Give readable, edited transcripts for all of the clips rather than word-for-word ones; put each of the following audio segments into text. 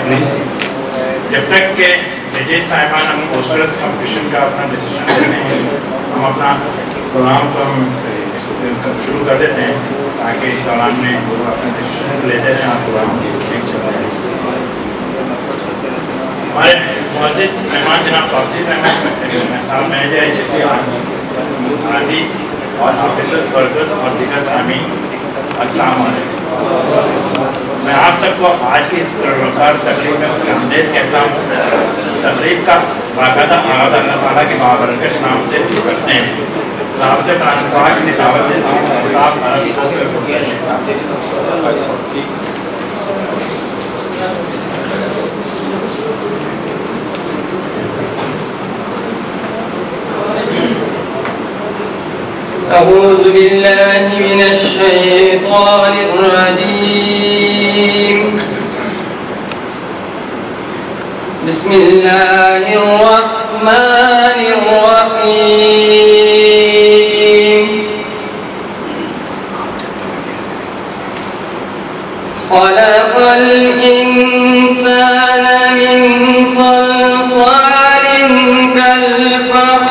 Please. جب تک کہ ججز صاحبان ہم پوسٹرز کمپٹیشن کا اپنا ڈیسیشن لیتے ہیں ہم اپنا پروگرام کو ہم شروع کر دیتے ہیں تاکہ اس دوران میں وہ اپنا ڈیسیشن لیتے ہیں اور پروگرام کی چل رہے ہیں. ہمارے معزز مہمان جناب توصیف احمد صاحب مینیجر ایجنسی آندھی اور آفیسرز ورکرز اور دیگر سامعین السلام علیکم. میں آپ سب کو آج کی اس پروکار تقریب میں خوش آمدید کہتا ہوں. تقریب کا باقاعدہ آغاز اللہ تعالیٰ کے بابرکت نام سے کرتے ہیں. رابطہ قرآن کی دعوت دیتا ہوں. أعوذ بالله من الشيطان الرجيم. بسم الله الرحمن الرحيم. خلق الإنسان من صلصال كالفخار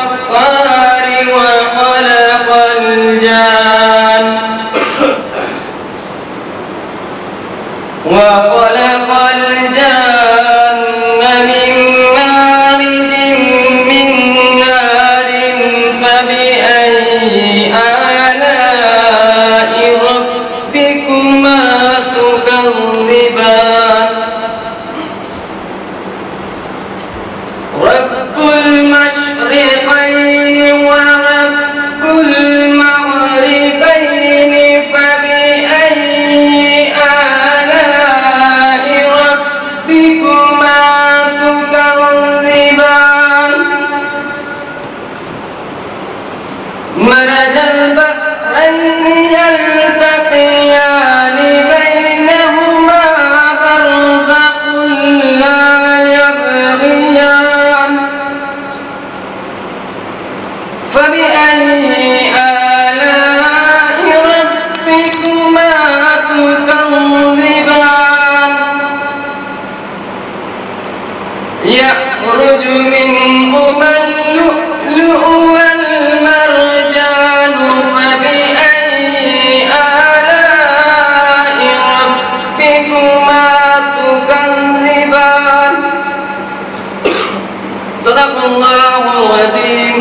وخلق الجان من مارج من نار فبأي آلاء ربكما تكذبان. رب المشرقين ورب المغربين فبأي آلاء ربكما تكذبان. مرج البحرين يلتقيان بينهما برزخ لا يبغيان. فبأي آلاء ربكما تكذبان. يخرج منهما اللؤلؤ والمرجان. فبأي آلاء ربكما تكذبان. صدق الله العظيم.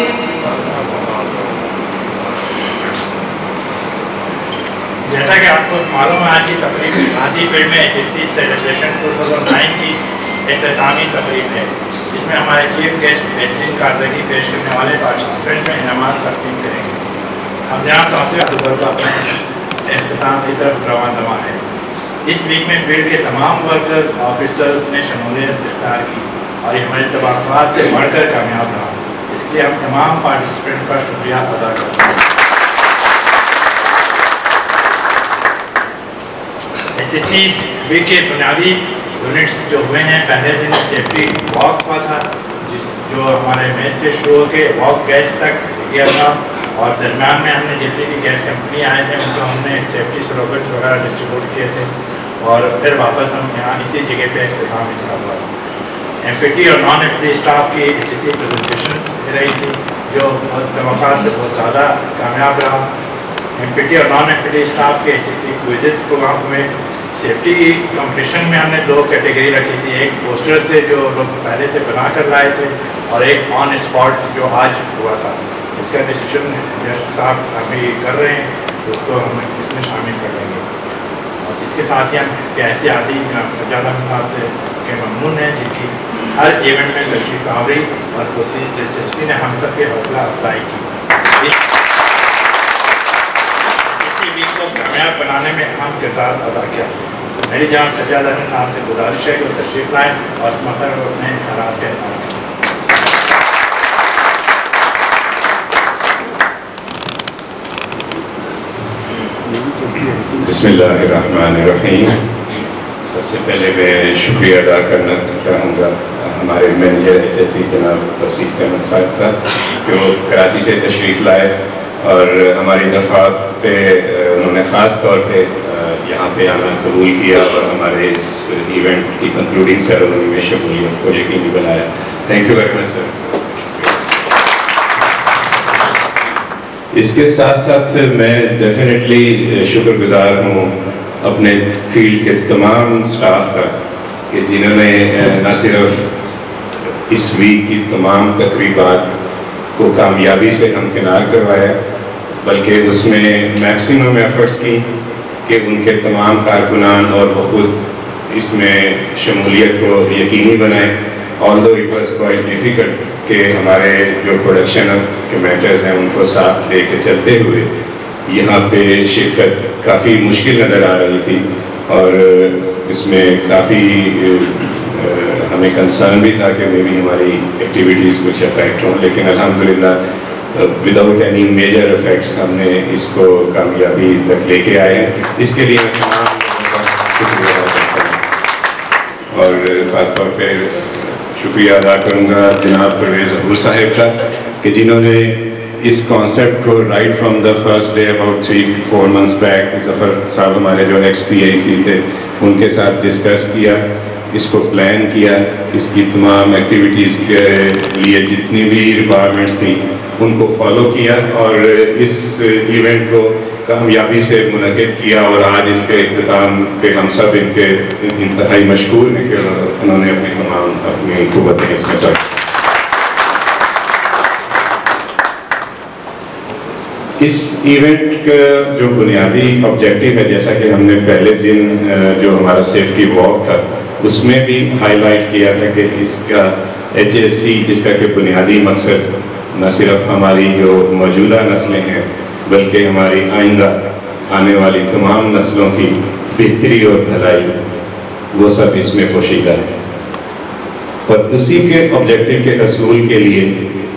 جیسا کہ آپ کو معلوم ہے آج کی تقریب آندھی فیلڈ میں HSC سیلیبریشن 2009 کی اختتامی تقریب ہے جس میں ہمارے چیف گیسٹ بہترین کارکردگی پیش کرنے والے پارٹیسپینٹس میں انعامات تقسیم کریں گے. ہم جہاں توسیع اپنے اختتام کی طرف رواں دواں ہے. اس ویک میں فیلڈ کے تمام ورکرز آفیسرز نے شمولیت اختیار کی اور یہ ہمارے توقعات سے بڑھ کر کامیاب رہا. اس لیے ہم تمام پارٹیسپینٹ کا شکریہ ادا کرتے ہیں. HSC ویک کے بنیادی یونٹس جو ہوئے ہیں، پہلے دن سیفٹی واک ہوا تھا جو ہمارے میز سے شروع ہو کے واک گیس تک گیا تھا اور درمیان میں ہم نے جتنی بھی گیس کمپنی آئے تھے ان کو ہم نے سیفٹی سلوگنس وغیرہ ڈسٹریبیوٹ کیے تھے اور پھر واپس ہم یہاں اسی جگہ پہ اختتام اس کا ہوا تھا. MPT اور نان MPT اسٹاف کی HSC پریزنٹیشن رہی تھی جو توقعات سے بہت زیادہ کامیاب رہا. MPT اور نان MPT اسٹاف کے HSC کوئزز پروگرام میں سیفٹی کی کمپٹیشن میں ہم نے 2 کیٹیگری رکھی تھی. ایک پوسٹر تھے جو لوگ پہلے سے بنا کر لائے تھے اور ایک آن اسپاٹ جو آج ہوا تھا. اس کا ڈیسیشن جج صاحب ابھی کر رہے ہیں تو اس کو ہم اس میں شامل کر لیں گے. اور اس کے ساتھ ہی ہم ایسے عادی سجادہ صاحب سے کے ممنون ہیں جن کی ہر ایونٹ میں تشریف آوری اور خصوصی دلچسپی نے ہم سب کے حوصلہ افزائی کی. ویک کو کامیاب بنانے میں اہم کردار ادا کیا. میری جان سجادہ صاحب سے گزارش ہے کہ وہ تشریف لائیں اور اس موقع پر اپنے خیالات کا اظہار کریں. بسم اللہ الرحمن الرحیم. سب سے پہلے میں شکریہ ادا کرنا چاہوں گا ہمارے مینیجر HSC جناب توصیف احمد صاحب کا کہ وہ کراچی سے تشریف لائے اور ہماری درخواست پہ انہوں نے خاص طور پہ یہاں پہ آنا قبول کیا اور ہمارے اس ایونٹ کی کنکلوڈنگ سیرمنی میں شمولیت کو یقینی بنایا. تھینک یو ویری مچ سر. اس کے ساتھ ساتھ میں ڈیفینیٹلی شکر گزار ہوں اپنے فیلڈ کے تمام سٹاف کا کہ جنہوں نے نہ صرف اس ویک کی تمام تقریبات کو کامیابی سے ہمکنار کروایا بلکہ اس میں میکسیمم ایفرٹس کی کہ ان کے تمام کارکنان اور بخود اس میں شمولیت کو یقینی بنائیں. although it was quite difficult کہ ہمارے جو پروڈکشن کے میٹرز ہیں ان کو ساتھ لے کے چلتے ہوئے یہاں پہ شرکت کافی مشکل نظر آ رہی تھی اور اس میں کافی ہمیں کنسرن بھی تھا کہ میں بھی ہماری ایکٹیویٹیز کچھ افیکٹ ہوں, لیکن الحمدللہ وداؤٹ اینی میجر افیکٹس ہم نے اس کو کامیابی تک لے کے آئے ہیں. اس کے لیے میں تمام لوگوں کا شکریہ ادا کرتا ہوں اور خاص طور پہ شکریہ ادا کروں گا جناب پرویز ظہور صاحب کا کہ جنہوں نے اس کانسیپٹ کو right from the first day about 3-4 months back Zafar Sahab ہمارے جو ایکس پی آئی سی تھے ان کے ساتھ ڈسکس کیا, اس کو پلان کیا, اس کی تمام ایکٹیویٹیز کے لیے جتنی بھی ریکوائرمنٹس تھیں ان کو فالو کیا اور اس ایونٹ کو کامیابی سے منعقد کیا اور آج اس کے اختتام پہ ہم سب ان کے انتہائی مشکور ہیں کہ انہوں نے اپنی قوتیں اس میں سب. اس ایونٹ کا جو بنیادی آبجیکٹیو ہے جیسا کہ ہم نے پہلے دن جو ہمارا سیفٹی واک تھا اس میں بھی ہائی لائٹ کیا تھا کہ اس کا HSC جس کا کہ بنیادی مقصد نہ صرف ہماری جو موجودہ نسلیں ہیں بلکہ ہماری آئندہ آنے والی تمام نسلوں کی بہتری اور بھلائی وہ سب اس میں پوشیدہ ہے. اور اسی کے آبجیکٹیو کے حصول کے لیے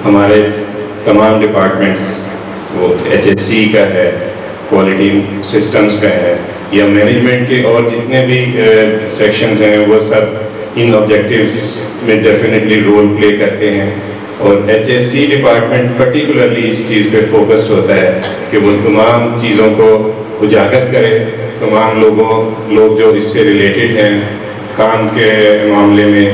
ہمارے تمام ڈپارٹمنٹس وہ HSC کا ہے, کوالٹی سسٹمز کا ہے یا مینجمنٹ کے اور جتنے بھی سیکشنز ہیں وہ سب ان آبجیکٹیوز میں ڈیفینیٹلی رول پلے کرتے ہیں. اور HSC ڈپارٹمنٹ پرٹیکولرلی اس چیز پہ فوکسڈ ہوتا ہے کہ وہ تمام چیزوں کو اجاگر کرے, تمام لوگ جو اس سے ریلیٹڈ ہیں کام کے معاملے میں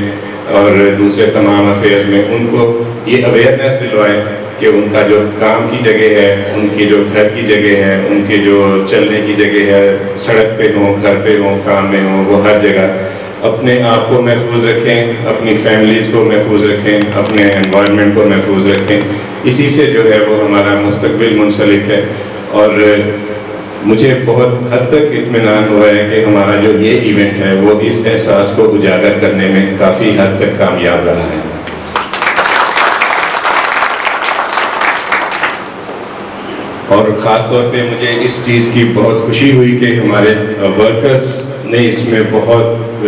اور دوسرے تمام افیئرز میں ان کو یہ اویئرنیس دلوائے کہ ان کا جو کام کی جگہ ہے, ان کی جو گھر کی جگہ ہے, ان کی جو چلنے کی جگہ ہے, سڑک پہ ہوں, گھر پہ ہوں, کام میں ہوں, وہ ہر جگہ اپنے آپ کو محفوظ رکھیں, اپنی فیملیز کو محفوظ رکھیں, اپنے انوائرمنٹ کو محفوظ رکھیں. اسی سے جو ہے وہ ہمارا مستقبل منسلک ہے اور مجھے بہت حد تک اطمینان ہوا ہے کہ ہمارا جو یہ ایونٹ ہے وہ اس احساس کو اجاگر کرنے میں کافی حد تک کامیاب رہا ہے. اور خاص طور پہ مجھے اس چیز کی بہت خوشی ہوئی کہ ہمارے ورکرز نے اس میں بہت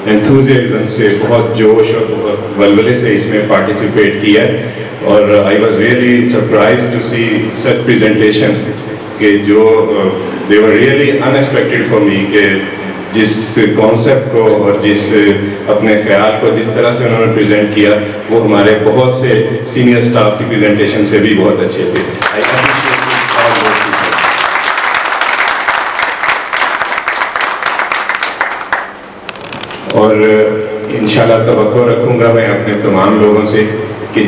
انتھوزیازم سے, بہت جوش اور بہت ولولے سے اس میں پارٹیسپیٹ کیا اور I was really surprised to see such presentations کہ جو they were really unexpected for me کہ جس کانسیپٹ کو اور جس اپنے خیال کو جس طرح سے انہوں نے پریزنٹ کیا وہ hمارے بہت سے سینئر سٹاف کی پریزنٹیشن سے بھی بہت اچھے تھے. اور انشاءاللہ توقع رکھوں گا میں اپنے تمام لوگوں سے کہ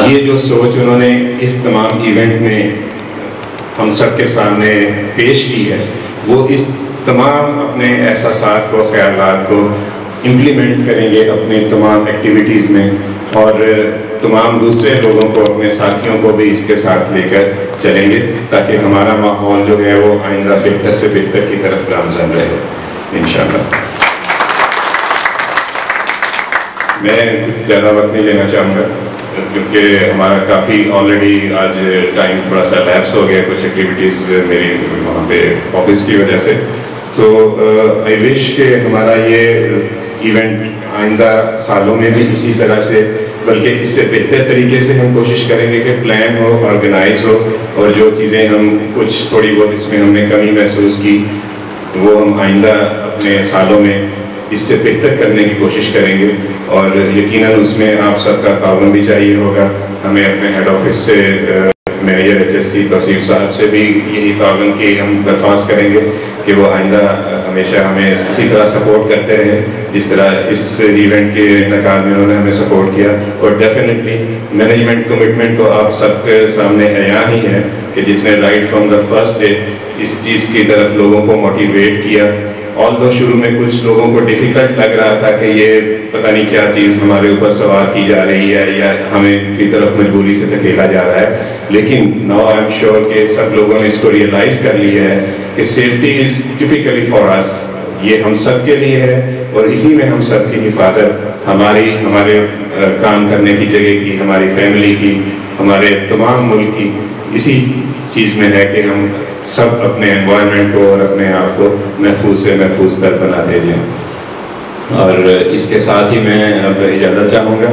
یہ جو سوچ انہوں نے اس تمام ایونٹ میں ہم سب کے سامنے پیش کی ہے وہ اس تمام اپنے احساسات کو, خیالات کو امپلیمنٹ کریں گے اپنے تمام ایکٹیویٹیز میں اور تمام دوسرے لوگوں کو, اپنے ساتھیوں کو بھی اس کے ساتھ لے کر چلیں گے تاکہ ہمارا ماحول جو ہے وہ آئندہ بہتر سے بہتر کی طرف گامزن رہے انشاءاللہ. میں زیادہ وقت نہیں لینا چاہوں گا کیونکہ ہمارا کافی آلریڈی آج ٹائم تھوڑا سا لیپس ہو گیا کچھ ایکٹیویٹیز میری وہاں پہ آفس کی وجہ سے. سو آئی وش کہ ہمارا یہ ایونٹ آئندہ سالوں میں بھی اسی طرح سے بلکہ اس سے بہتر طریقے سے ہم کوشش کریں گے کہ پلان ہو, آرگنائز ہو اور جو چیزیں ہم کچھ تھوڑی بہت اس میں ہم نے کمی محسوس کی وہ ہم آئندہ اپنے سالوں میں اس سے بہتر کرنے کی کوشش کریں گے. اور یقیناً اس میں آپ سب کا تعاون بھی چاہیے ہوگا. ہمیں اپنے ہیڈ آفس سے مینیجر HSC توصیف صاحب سے بھی یہی تعاون کی ہم درخواست کریں گے. کہ وہ آئندہ ہمیشہ ہمیں اسی طرح سپورٹ کرتے رہیں جس طرح اس ایونٹ کے انعقاد میں انہوں نے ہمیں سپورٹ کیا. اور ڈیفینیٹلی مینجمنٹ کمٹمنٹ تو آپ سب کے سامنے عیاں ہی ہے کہ جس نے right from the first day اس چیز کی طرف لوگوں کو موٹیویٹ کیا. آلدو شروع میں کچھ لوگوں کو ڈیفیکلٹ لگ رہا تھا کہ یہ پتہ نہیں کیا چیز ہمارے اوپر سوار کی جا رہی ہے یا ہمیں کی طرف مجبوری سے دھکیلا جا رہا ہے, لیکن ناؤ آئی ایم شیور کہ سب لوگوں نے اس کو ریئلائز کر لیا ہے کہ سیفٹی از ٹپیکلی فار اس, یہ ہم سب کے لیے ہے اور اسی میں ہم سب کی حفاظت ہمارے کام کرنے کی جگہ کی, ہماری فیملی کی, ہمارے تمام ملک کی اسی چیز میں ہے کہ ہم سب اپنے انوائرمنٹ کو اور اپنے آپ کو محفوظ سے محفوظ تر بناتے جائیں. اور اس کے ساتھ ہی میں اب اجازت چاہوں گا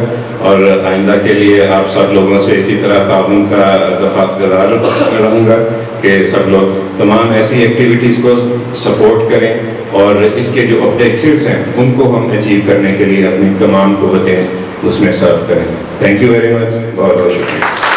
اور آئندہ کے لیے آپ سب لوگوں سے اسی طرح تعاون کا درخواست گزار رہوں گا کہ سب لوگ تمام ایسی ایکٹیویٹیز کو سپورٹ کریں اور اس کے جو آبجیکٹیوز ہیں ان کو ہم اچیو کرنے کے لیے اپنی تمام قوتیں اس میں صرف کریں. تھینک یو ویری مچ, بہت بہت شکریہ.